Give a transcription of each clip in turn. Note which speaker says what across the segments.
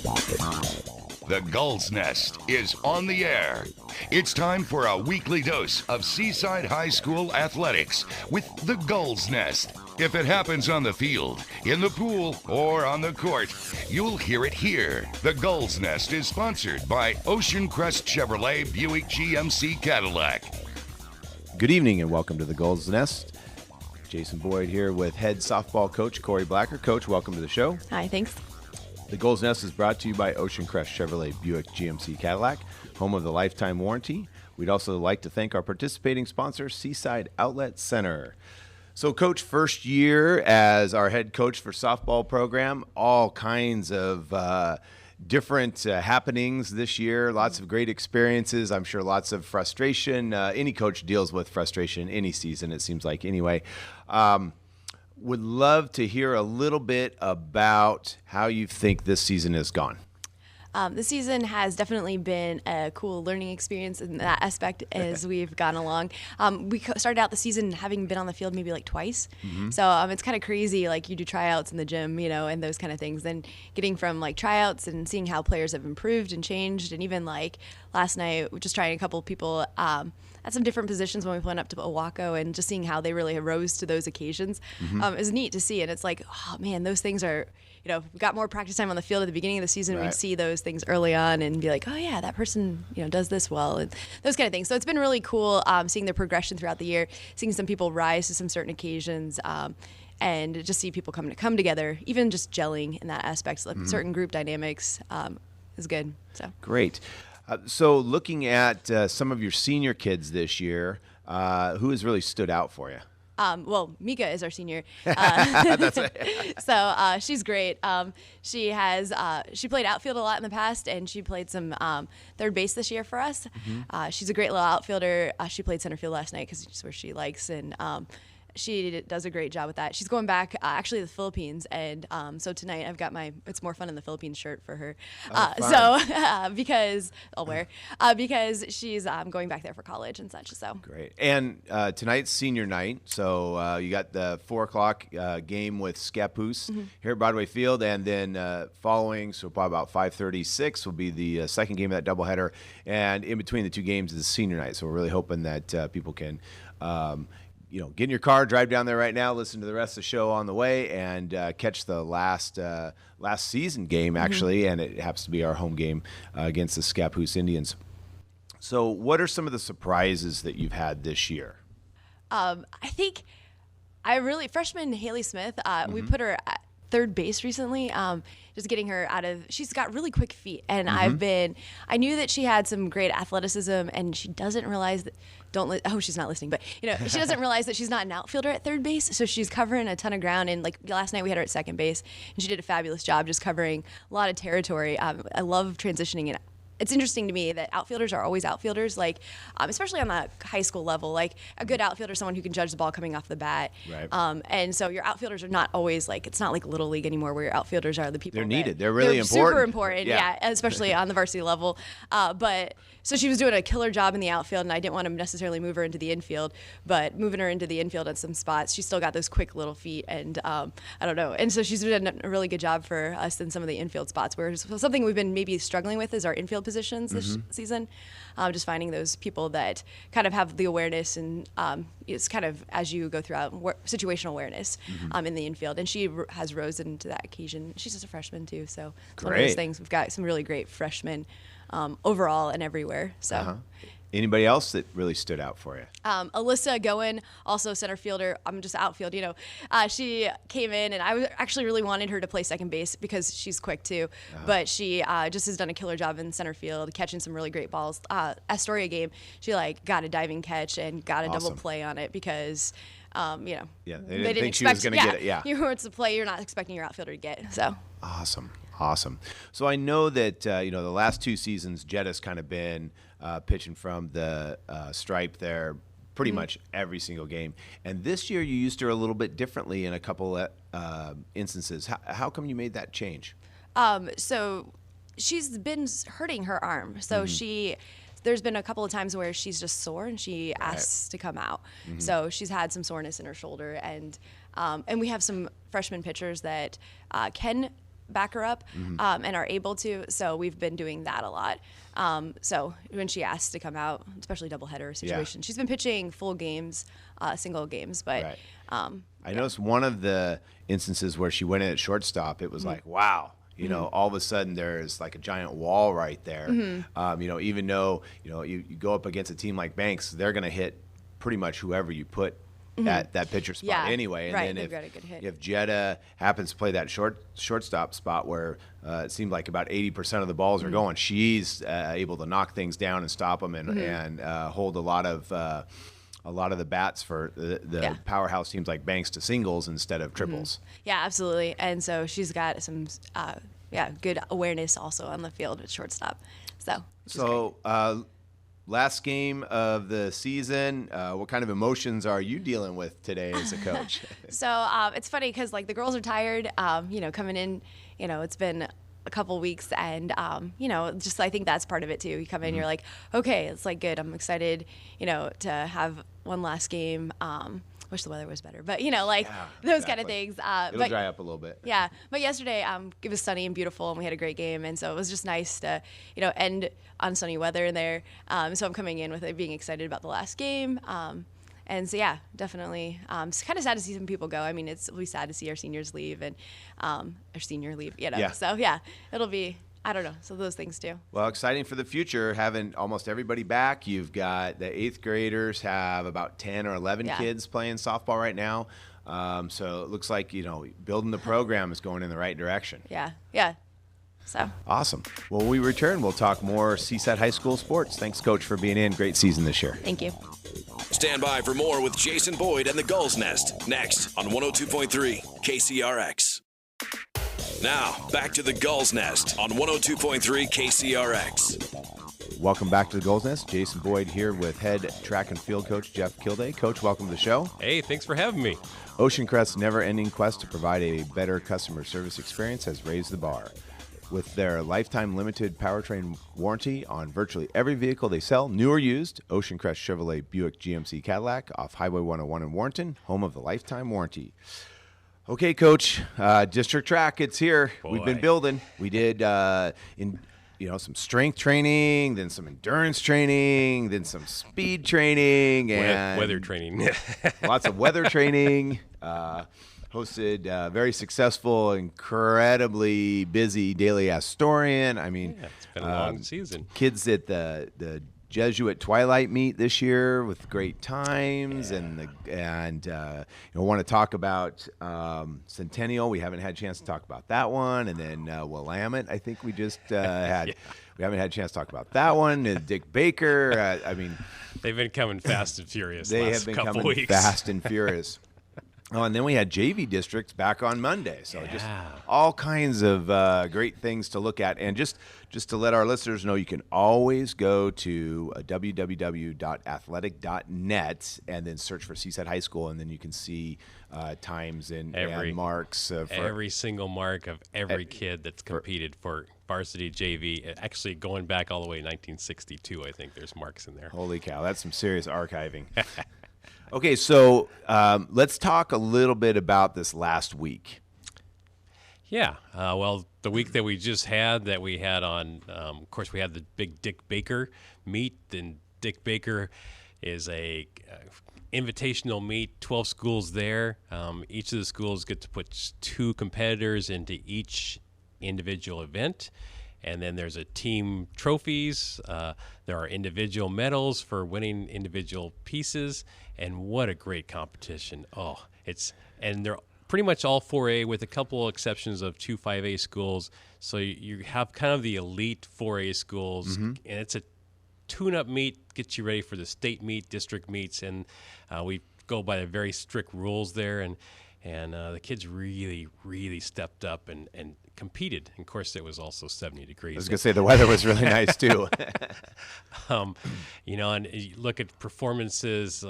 Speaker 1: The Gulls Nest is on the air. It's time for a weekly dose of Seaside High School athletics with the Gulls Nest. If it happens on the field, in the pool, or on the court, you'll hear it here. The Gulls Nest is sponsored by Ocean Crest Chevrolet Buick GMC Cadillac.
Speaker 2: Good evening and welcome to the Gulls Nest. Jason Boyd here with head softball coach Corey Blacker. Coach, welcome to the show.
Speaker 3: Hi, thanks.
Speaker 2: The Gulls Nest is brought to you by Ocean Crest Chevrolet Buick GMC Cadillac, home of the lifetime warranty. We'd also like to thank our participating sponsor, Seaside Outlet Center. So, Coach, first year as our head coach for softball program, all kinds of different happenings this year, lots of great experiences, I'm sure lots of frustration. Any coach deals with frustration any season, it seems like, anyway. Would love to hear a little bit about how you think this season has gone.
Speaker 3: This season has definitely been a cool learning experience in that aspect as we've gone along. We started out the season having been on the field maybe like twice. So it's kind of crazy, like you do tryouts in the gym, you know, and those kind of things. Then getting from like tryouts and seeing how players have improved and changed. And even like last night, just trying a couple of people at some different positions when we went up to Owaco and just seeing how they really rose to those occasions is neat to see. And it's like, oh man, those things are, you know, we got more practice time on the field at the beginning of the season.
Speaker 2: Right.
Speaker 3: We see those things early on and be like, oh yeah, that person, you know, does this well, and those kind of things. So it's been really cool seeing their progression throughout the year, seeing some people rise to some certain occasions, and just see people come together, even just gelling in that aspect. So certain group dynamics is good. So
Speaker 2: great. So looking at some of your senior kids this year, who has really stood out for you?
Speaker 3: Well, Mika is our senior,
Speaker 2: That's right.
Speaker 3: so she's great. She played outfield a lot in the past, and she played some third base this year for us. She's a great little outfielder. She played center field last night because it's where she likes, and she does a great job with that. She's going back actually to the Philippines, and so tonight I've got my It's More Fun in the Philippines shirt for her. Because I'll wear because she's going back there for college and such. So
Speaker 2: Great. And tonight's senior night, so you got the 4 o'clock game with Scappoose here at Broadway Field, and then following, so probably about 5:36 will be the second game of that doubleheader, and in between the two games is the senior night. So we're really hoping that people can get in your car, drive down there right now, listen to the rest of the show on the way, and catch the last season game, actually, and it happens to be our home game against the Scappoose Indians. So what are some of the surprises that you've had this year?
Speaker 3: I think freshman Haley Smith, we put her at third base recently, just getting her she's got really quick feet, and I knew that she had some great athleticism, and she doesn't realize that, she's not listening, but she doesn't realize that she's not an outfielder at third base, so she's covering a ton of ground, and like last night we had her at second base, and she did a fabulous job just covering a lot of territory. I love transitioning, and it's interesting to me that outfielders are always outfielders, like especially on the high school level. Like a good outfielder is someone who can judge the ball coming off the bat.
Speaker 2: Right.
Speaker 3: And so your outfielders are not always it's not like Little League anymore where your outfielders are the people.
Speaker 2: They're needed. They're really important.
Speaker 3: Super important, yeah, especially on the varsity level. So she was doing a killer job in the outfield, and I didn't want to necessarily move her into the infield, but moving her into the infield at some spots, she still got those quick little feet, and I don't know. And so she's done a really good job for us in some of the infield spots, where something we've been maybe struggling with is our infield positions this season. Just finding those people that kind of have the awareness, and it's kind of as you go throughout situational awareness in the infield. And she has risen to that occasion. She's just a freshman too, so it's one of those things. We've got some really great freshmen overall and everywhere. So.
Speaker 2: Anybody else that really stood out for you?
Speaker 3: Alyssa Goen, also center fielder. I'm just outfield, she came in, and I actually really wanted her to play second base because she's quick too. But she just has done a killer job in center field, catching some really great balls. Astoria game, she got a diving catch and got a double play on it because they
Speaker 2: didn't think she was going to get it. Yeah,
Speaker 3: it's a play you're not expecting your outfielder to get. So
Speaker 2: awesome. So I know that the last 2 seasons, Jed has kind of been pitching from the stripe there pretty much every single game. And this year you used her a little bit differently in a couple instances. How come you made that change?
Speaker 3: So she's been hurting her arm. So there's been a couple of times where she's just sore and she asks to come out. So she's had some soreness in her shoulder, and we have some freshman pitchers that can back her up and are able to. So we've been doing that a lot. So when she asked to come out, especially doubleheader situation, she's been pitching full games, single games, but.
Speaker 2: Right. I noticed one of the instances where she went in at shortstop, it was like, wow. You know, all of a sudden there's like a giant wall right there. You know, even though, you go up against a team like Banks, they're going to hit pretty much whoever you put at that pitcher spot anyway. And then if Jetta happens to play that shortstop spot where it seemed like about 80% of the balls are going, she's able to knock things down and stop them and hold a lot of the bats for the powerhouse teams like Banks to singles instead of triples.
Speaker 3: Yeah, absolutely. And so she's got some good awareness also on the field at shortstop. So
Speaker 2: last game of the season, what kind of emotions are you dealing with today as a coach?
Speaker 3: So it's funny because like the girls are tired, coming in, it's been a couple weeks and, just I think that's part of it too. You come in, you're like, okay, it's like good. I'm excited, to have one last game. Wish the weather was better, but those kind of things.
Speaker 2: It'll dry up a little bit.
Speaker 3: Yeah, but yesterday it was sunny and beautiful, and we had a great game, and so it was just nice to end on sunny weather there. So I'm coming in with it, being excited about the last game. And so yeah, definitely. It's kind of sad to see some people go. I mean, it'll be sad to see our seniors leave and our senior leave. So yeah, it'll be. I don't know. So those things too.
Speaker 2: Well, exciting for the future, having almost everybody back. You've got the 8th graders have about 10 or 11 kids playing softball right now. So it looks like, building the program is going in the right direction.
Speaker 3: Yeah. So
Speaker 2: awesome. Well, when we return, we'll talk more Seaside High School sports. Thanks, Coach, for being in. Great season this year.
Speaker 3: Thank you.
Speaker 4: Stand by for more with Jason Boyd and the Gulls Nest next on 102.3 KCRX. Now, back to the Gulls Nest on 102.3 KCRX.
Speaker 2: Welcome back to the Gulls Nest. Jason Boyd here with head track and field coach Jeff Kilday. Coach, welcome to the show.
Speaker 5: Hey, thanks for having me.
Speaker 2: Ocean Crest's never-ending quest to provide a better customer service experience has raised the bar. With their lifetime limited powertrain warranty on virtually every vehicle they sell, new or used, Ocean Crest Chevrolet Buick GMC Cadillac off Highway 101 in Warrenton, home of the lifetime warranty. Okay, Coach, district track, it's here.
Speaker 5: Boy.
Speaker 2: We've been building. We did some strength training, then some endurance training, then some speed training, and
Speaker 5: weather training.
Speaker 2: Lots of weather training. Hosted a very successful, incredibly busy daily Astorian. I mean,
Speaker 5: it's been a long season.
Speaker 2: Kids at the Jesuit Twilight meet this year with great times, and want to talk about Centennial. We haven't had a chance to talk about that one, and then Willamette. I think we just had. We haven't had a chance to talk about that one. Dick Baker.
Speaker 5: They've been coming fast and furious.
Speaker 2: They
Speaker 5: last
Speaker 2: have been
Speaker 5: couple
Speaker 2: coming
Speaker 5: weeks.
Speaker 2: fast and furious. Oh, and then we had JV districts back on Monday. So just all kinds of great things to look at. And just to let our listeners know, you can always go to www.athletic.net and then search for Seaside High School, and then you can see times and marks. For
Speaker 5: every single mark of every kid that's competed for varsity JV, actually going back all the way to 1962, I think there's marks in there.
Speaker 2: Holy cow, that's some serious archiving. Okay, so let's talk a little bit about this last week.
Speaker 5: Yeah, well, the week that we just had, on, of course, we had the big Dick Baker meet, and Dick Baker is a invitational meet, 12 schools there. Each of the schools get to put 2 competitors into each individual event. And then there's a team trophies. There are individual medals for winning individual pieces. And what a great competition. And they're pretty much all 4A with a couple of exceptions of 2 5A schools. So you have kind of the elite 4A schools. And it's a tune-up meet, gets you ready for the state meet, district meets. And we go by the very strict rules there. And the kids really, really stepped up and competed. And of course, it was also 70 degrees.
Speaker 2: I was going to say the weather was really nice too.
Speaker 5: And you look at performances,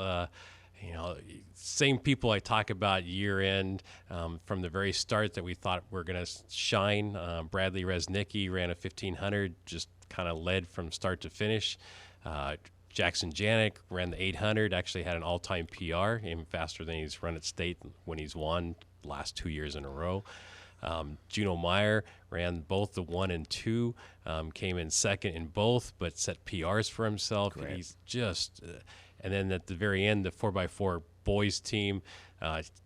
Speaker 5: same people I talk about year end from the very start that we thought were going to shine. Bradley Resnicki ran a 1500, just kind of led from start to finish. Jackson Janik ran the 800, actually had an all-time PR, even faster than he's run at state when he's won the last 2 years in a row. Juno Meyer ran both the 1 and 2, came in second in both, but set PRs for himself.
Speaker 2: Great.
Speaker 5: He's just, and then at the very end, the 4x4 boys team,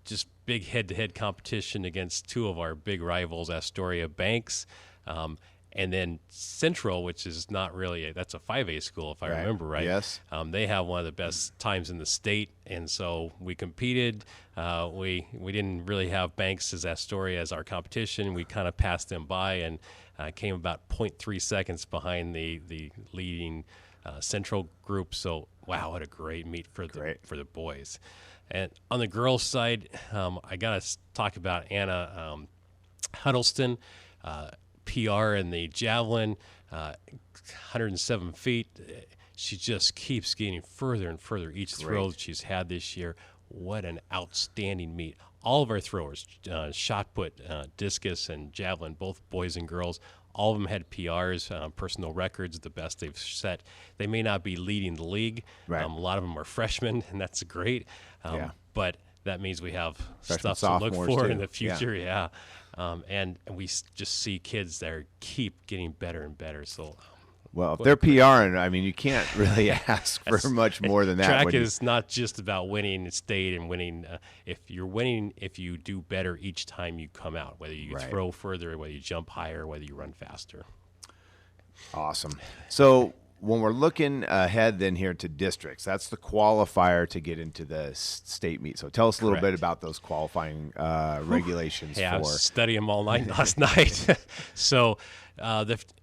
Speaker 5: just big head-to-head competition against two of our big rivals, Astoria Banks. And then Central, which is not really that's a 5A school, if I remember right.
Speaker 2: Yes.
Speaker 5: They have one of the best times in the state, and so we competed. We didn't really have Banks as Astoria as our competition. We kind of passed them by and came about 0.3 seconds behind the leading Central group. So wow, what a great meet for the boys. And on the girls' side, I got to talk about Anna Huddleston. PR in the javelin, 107 feet. She just keeps getting further and further each throw that she's had this year. What an outstanding meet. All of our throwers, shot put, discus, and javelin, both boys and girls, all of them had PRs, personal records, the best they've set. They may not be leading the league.
Speaker 2: Right.
Speaker 5: A lot of them are freshmen, and that's great. But that means we have
Speaker 2: Freshmen,
Speaker 5: stuff to look
Speaker 2: sophomores
Speaker 5: for
Speaker 2: too.
Speaker 5: in the future. Yeah. And we just see kids that keep getting better and better. So,
Speaker 2: well, if they're PRing, I mean, you can't really ask for much more than that.
Speaker 5: Track is not just about winning state and winning. If you're winning, if you do better each time you come out, whether you throw further, whether you jump higher, whether you run faster.
Speaker 2: Awesome. So when we're looking ahead then here to districts, that's the qualifier to get into the state meet. So tell us a little bit about those qualifying regulations.
Speaker 5: I was studying them all night last night. So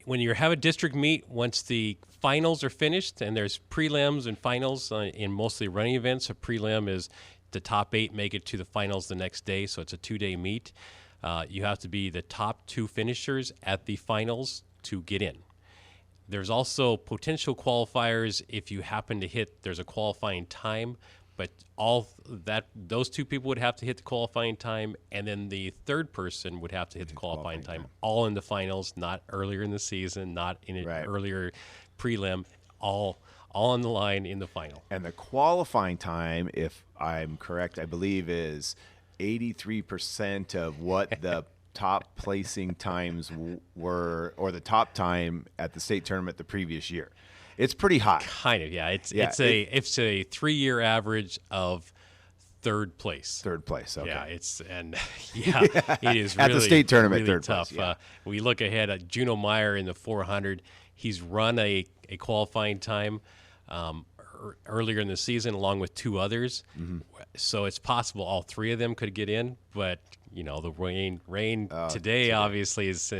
Speaker 5: when you have a district meet, once the finals are finished, and there's prelims and finals in mostly running events. A prelim is the top 8 make it to the finals the next day, so it's a 2-day meet. You have to be the top 2 finishers at the finals to get in. There's also potential qualifiers if you happen to hit, there's a qualifying time, but those 2 people would have to hit the qualifying time, and then the third person would have to hit the qualifying time, all in the finals, not earlier in the season, not in an earlier prelim, all on the line in the final.
Speaker 2: And the qualifying time, if I'm correct, I believe is 83% of what the top placing times were, or the top time at the state tournament the previous year. It's pretty high.
Speaker 5: Kind of, yeah. It's a 3-year average of third place.
Speaker 2: Third place, okay.
Speaker 5: Yeah, it is
Speaker 2: at
Speaker 5: really,
Speaker 2: the state tournament,
Speaker 5: really
Speaker 2: third
Speaker 5: tough.
Speaker 2: place. Yeah.
Speaker 5: We look ahead at Juno Meyer in the 400. He's run a qualifying time earlier in the season along with 2 others. Mm-hmm. So it's possible all 3 of them could get in, but the rain today obviously is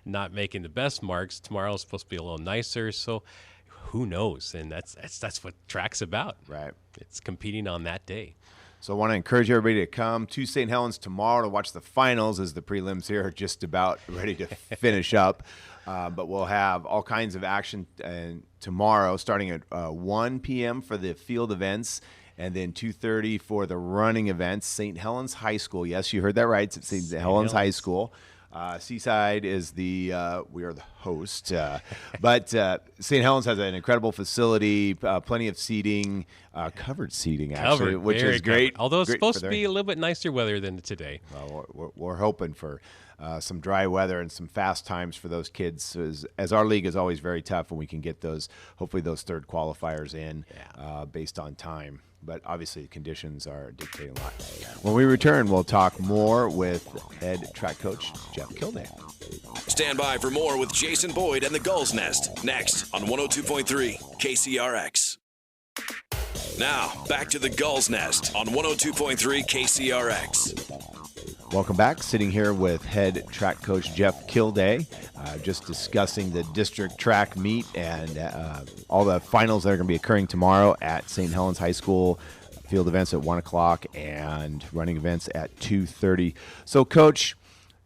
Speaker 5: not making the best marks. Tomorrow is supposed to be a little nicer, so who knows? And that's what track's about.
Speaker 2: Right.
Speaker 5: It's competing on that day.
Speaker 2: So I want to encourage everybody to come to St. Helens tomorrow to watch the finals, as the prelims here are just about ready to finish up. But we'll have all kinds of action tomorrow, starting at 1 p.m. for the field events, and then 2:30 for the running events. St. Helens High School. Yes, you heard that right. It's St. Helens High School. Seaside is we are the host. But St. Helens has an incredible facility, plenty of seating, covered seating, actually, which is great.
Speaker 5: Although it's supposed to be a little bit nicer weather than today.
Speaker 2: Well, we're hoping for some dry weather and some fast times for those kids, as our league is always very tough when we can get hopefully those third qualifiers in based on time. But obviously, conditions are dictating a lot. When we return, we'll talk more with head track coach Jeff Kildare.
Speaker 4: Stand by for more with Jason Boyd and the Gulls Nest next on 102.3 KCRX. Now, back to the Gulls Nest on 102.3 KCRX.
Speaker 2: Welcome back. Sitting here with head track coach Jeff Kildare, just discussing the district track meet and all the finals that are going to be occurring tomorrow at St. Helens High School. Field events at 1 o'clock and running events at 2:30. So, Coach,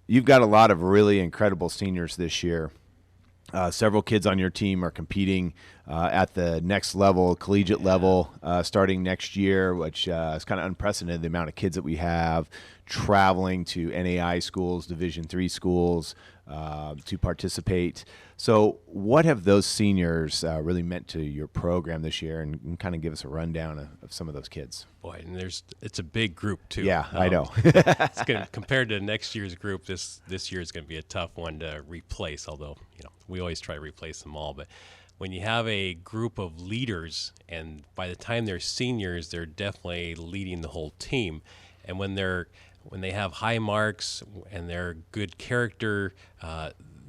Speaker 2: you've got a lot of really incredible seniors this year. Several kids on your team are competing at the next level, collegiate level, starting next year, which is kind of unprecedented, the amount of kids that we have traveling to NAI schools, Division III schools, to participate. So what have those seniors really meant to your program this year, and kind of give us a rundown of some of those kids?
Speaker 5: Boy, and it's a big group too.
Speaker 2: Yeah, I know.
Speaker 5: It's gonna, compared to next year's group, this year is going to be a tough one to replace, although we always try to replace them all. But when you have a group of leaders, and by the time they're seniors, they're definitely leading the whole team. And when they have high marks and they're good character,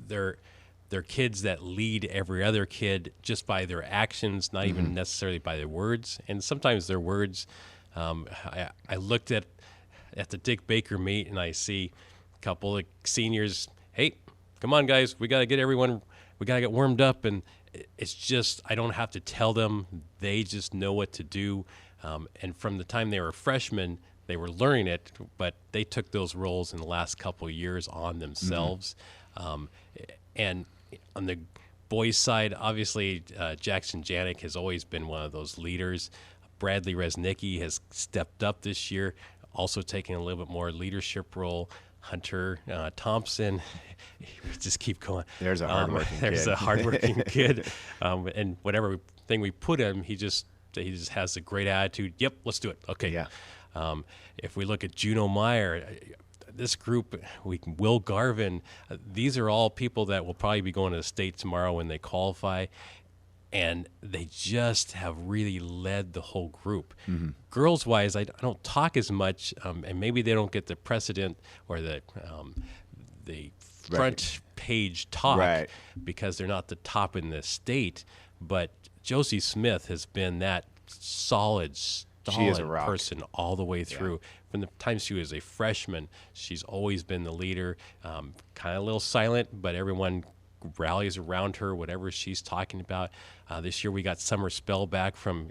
Speaker 5: they're kids that lead every other kid just by their actions, not even necessarily by their words. And sometimes their words, I looked at the Dick Baker meet, and I see a couple of seniors, hey, come on, guys, we got to get warmed up. And it's just, I don't have to tell them. They just know what to do. And from the time they were freshmen, they were learning it, but they took those roles in the last couple of years on themselves. And on the boys' side, obviously, Jackson Janik has always been one of those leaders. Bradley Resnicki has stepped up this year, also taking a little bit more leadership role. Hunter Thompson, just keep going.
Speaker 2: There's a hardworking kid.
Speaker 5: There's a hardworking kid. And whatever thing we put him, he just has a great attitude. Yep, let's do it. Okay.
Speaker 2: Yeah.
Speaker 5: If we look at Juno Meyer, this group, Will Garvin, these are all people that will probably be going to the state tomorrow when they qualify, and they just have really led the whole group. Girls-wise, I don't talk as much, and maybe they don't get the precedent or the front page talk because they're not the top in the state, but Josie Smith has been that solid person all the way through. From the time she was a freshman, she's always been the leader, kind of a little silent, but everyone rallies around her, whatever she's talking about. This year we got Summer Spell back from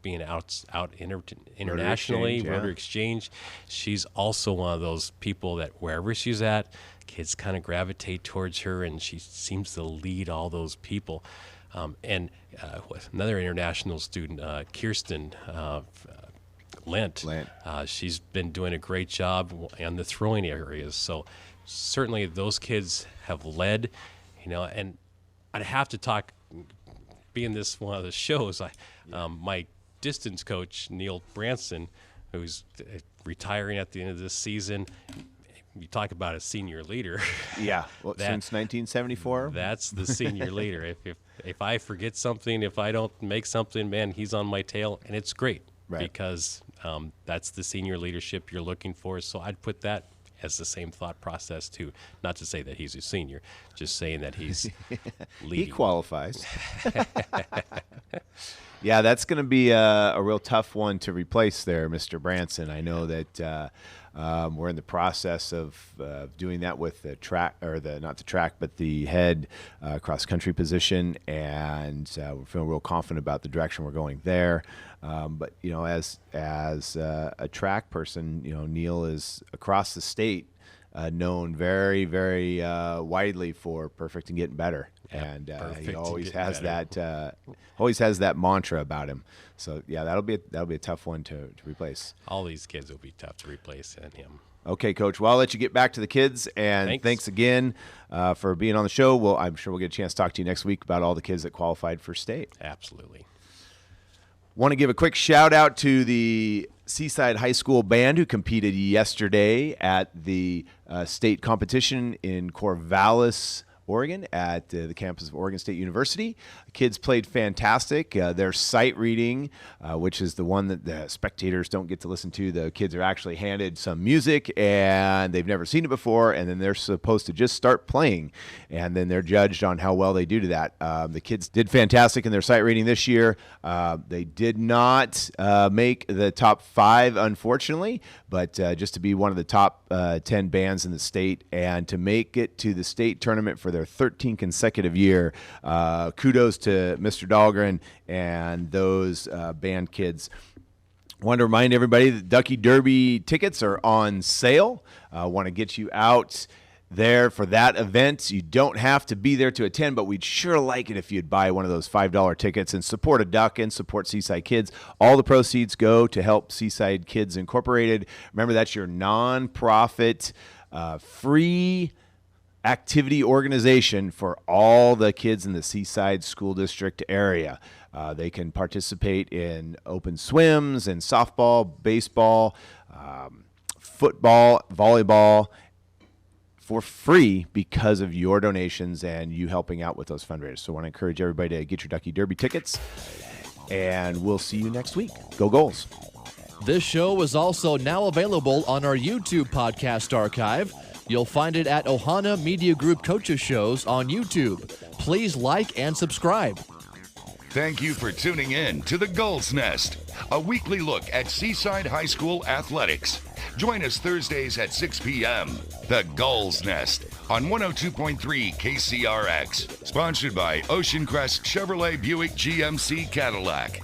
Speaker 5: being out internationally, Rotary Exchange. She's also one of those people that wherever she's at, kids kind of gravitate towards her, and she seems to lead all those people. And another international student, Kirsten Lent. She's been doing a great job on the throwing areas. So certainly those kids have led, and I'd have to talk, being this one of the shows, my distance coach, Neil Branson, who's retiring at the end of this season. You talk about a senior leader.
Speaker 2: Yeah, since 1974?
Speaker 5: That's the senior leader. If I forget something, if I don't make something, man, he's on my tail, and it's great because that's the senior leadership you're looking for. So I'd put that as the same thought process too. Not to say that he's a senior, just saying that he's leading.
Speaker 2: He qualifies. Yeah, that's going to be a real tough one to replace there, Mr. Branson. I know that we're in the process of doing that with the track, or not the track, but the head cross country position, and we're feeling real confident about the direction we're going there. But as a track person, Neil is across the state known very, very widely for perfect and getting better. And he always has that mantra about him. So yeah, that'll be a tough one to replace.
Speaker 5: All these kids will be tough to replace, and him.
Speaker 2: Okay, Coach. Well, I'll let you get back to the kids, and thanks again for being on the show. Well, I'm sure we'll get a chance to talk to you next week about all the kids that qualified for state.
Speaker 5: Absolutely.
Speaker 2: Want to give a quick shout out to the Seaside High School band who competed yesterday at the state competition in Corvallis, Oregon, at the campus of Oregon State University. The kids played fantastic. Their sight reading, which is the one that the spectators don't get to listen to, the kids are actually handed some music and they've never seen it before, and then they're supposed to just start playing, and then they're judged on how well they do to that. The kids did fantastic in their sight reading this year. They did not make the top 5, unfortunately, but just to be one of the top 10 bands in the state and to make it to the state tournament for their 13th consecutive year. Kudos to Mr. Dahlgren and those band kids. I want to remind everybody that Ducky Derby tickets are on sale. I want to get you out there for that event. You don't have to be there to attend, but we'd sure like it if you'd buy one of those $5 tickets and support a duck and support Seaside Kids. All the proceeds go to help Seaside Kids Incorporated. Remember, that's your nonprofit free activity organization for all the kids in the Seaside School District area. They can participate in open swims and softball, baseball, football, volleyball, for free because of your donations and you helping out with those fundraisers. So I want to encourage everybody to get your Ducky Derby tickets, and we'll see you next week. Go Gulls.
Speaker 6: This show is also now available on our YouTube podcast archive. You'll find it at Ohana Media Group Coaches Shows on YouTube. Please like and subscribe.
Speaker 1: Thank you for tuning in to the Gulls Nest, a weekly look at Seaside High School athletics. Join us Thursdays at 6 p.m. The Gulls Nest on 102.3 KCRX. Sponsored by Ocean Crest Chevrolet Buick GMC Cadillac.